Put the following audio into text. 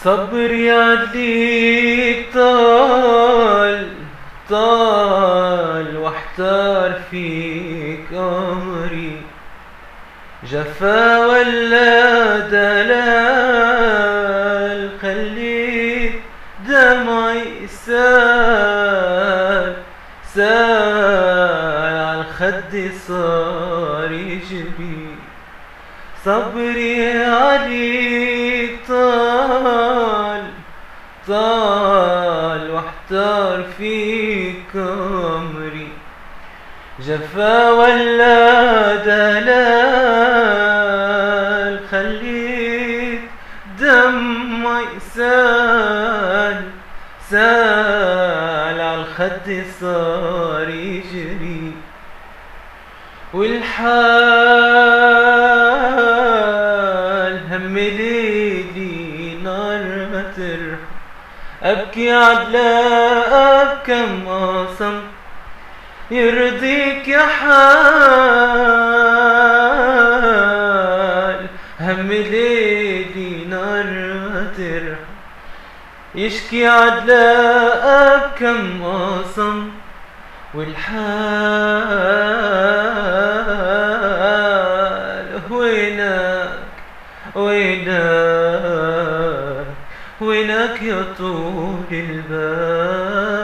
صبري عليك طال واحتار فيك أمري، جفا ولا دلال، خليت دمعي سال عالخد صار يجري. صبري عليك طال واحتار فيك أمري، جفا ولا دلال، خليت دمعي سال عالخد صار يجري. والحال هم ليلي نار ما ترحم، أبكي على كم قسم يرضيك يا حال. هم ليلي نار ما ترحم، يشكي على كم قسم. والحال وينك يا طول البال.